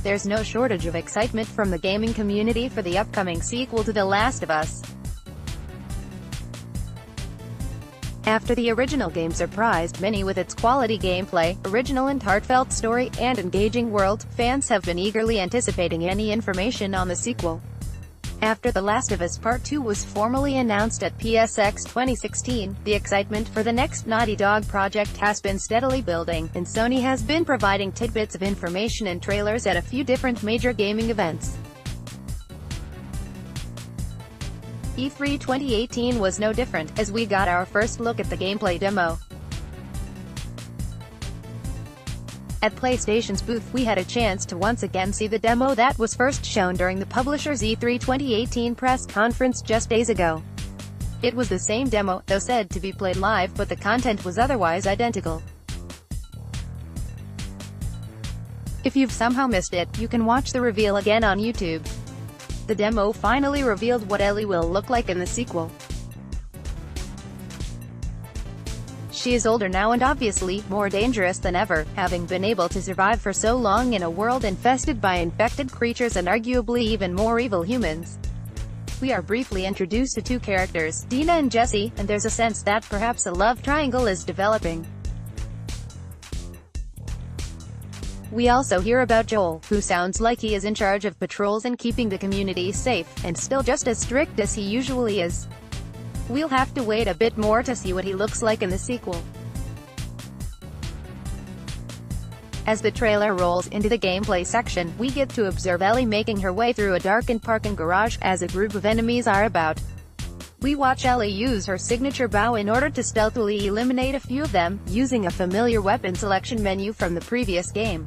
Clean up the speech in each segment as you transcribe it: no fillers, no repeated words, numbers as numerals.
There's no shortage of excitement from the gaming community for the upcoming sequel to The Last of Us. After the original game surprised many with its quality gameplay, original and heartfelt story, and engaging world, fans have been eagerly anticipating any information on the sequel. After The Last of Us Part 2 was formally announced at PSX 2016, the excitement for the next Naughty Dog project has been steadily building, and Sony has been providing tidbits of information and trailers at a few different major gaming events. E3 2018 was no different, as we got our first look at the gameplay demo. At PlayStation's booth, we had a chance to once again see the demo that was first shown during the publisher's E3 2018 press conference just days ago. It was the same demo, though said to be played live, but the content was otherwise identical. If you've somehow missed it, you can watch the reveal again on YouTube. The demo finally revealed what Ellie will look like in the sequel. She is older now and obviously more dangerous than ever, having been able to survive for so long in a world infested by infected creatures and arguably even more evil humans. We are briefly introduced to two characters, Dina and Jesse, and there's a sense that perhaps a love triangle is developing. We also hear about Joel, who sounds like he is in charge of patrols and keeping the community safe, and still just as strict as he usually is. We'll have to wait a bit more to see what he looks like in the sequel. As the trailer rolls into the gameplay section, we get to observe Ellie making her way through a darkened parking garage, as a group of enemies are about. We watch Ellie use her signature bow in order to stealthily eliminate a few of them, using a familiar weapon selection menu from the previous game.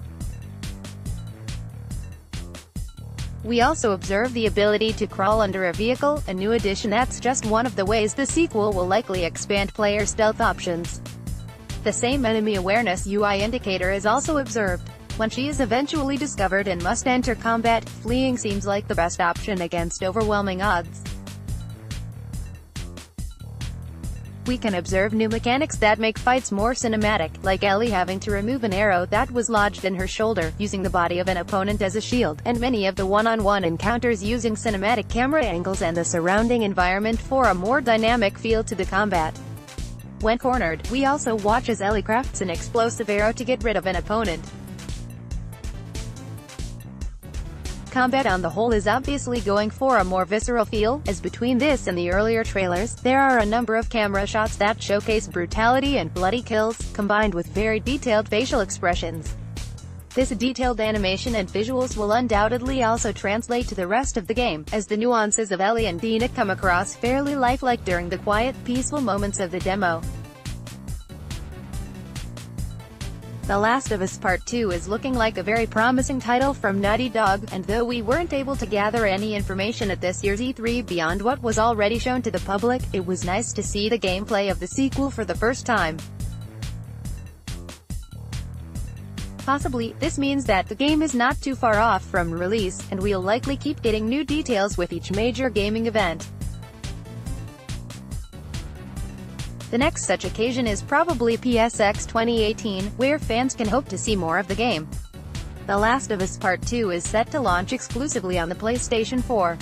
We also observe the ability to crawl under a vehicle, a new addition that's just one of the ways the sequel will likely expand player stealth options. The same enemy awareness UI indicator is also observed. When she is eventually discovered and must enter combat, fleeing seems like the best option against overwhelming odds. We can observe new mechanics that make fights more cinematic, like Ellie having to remove an arrow that was lodged in her shoulder, using the body of an opponent as a shield, and many of the one-on-one encounters using cinematic camera angles and the surrounding environment for a more dynamic feel to the combat. When cornered, we also watch as Ellie crafts an explosive arrow to get rid of an opponent. Combat on the whole is obviously going for a more visceral feel, as between this and the earlier trailers, there are a number of camera shots that showcase brutality and bloody kills, combined with very detailed facial expressions. This detailed animation and visuals will undoubtedly also translate to the rest of the game, as the nuances of Ellie and Dina come across fairly lifelike during the quiet, peaceful moments of the demo. The Last of Us Part 2 is looking like a very promising title from Naughty Dog, and though we weren't able to gather any information at this year's E3 beyond what was already shown to the public, it was nice to see the gameplay of the sequel for the first time. Possibly, this means that the game is not too far off from release, and we'll likely keep getting new details with each major gaming event. The next such occasion is probably PSX 2018, where fans can hope to see more of the game. The Last of Us Part 2 is set to launch exclusively on the PlayStation 4.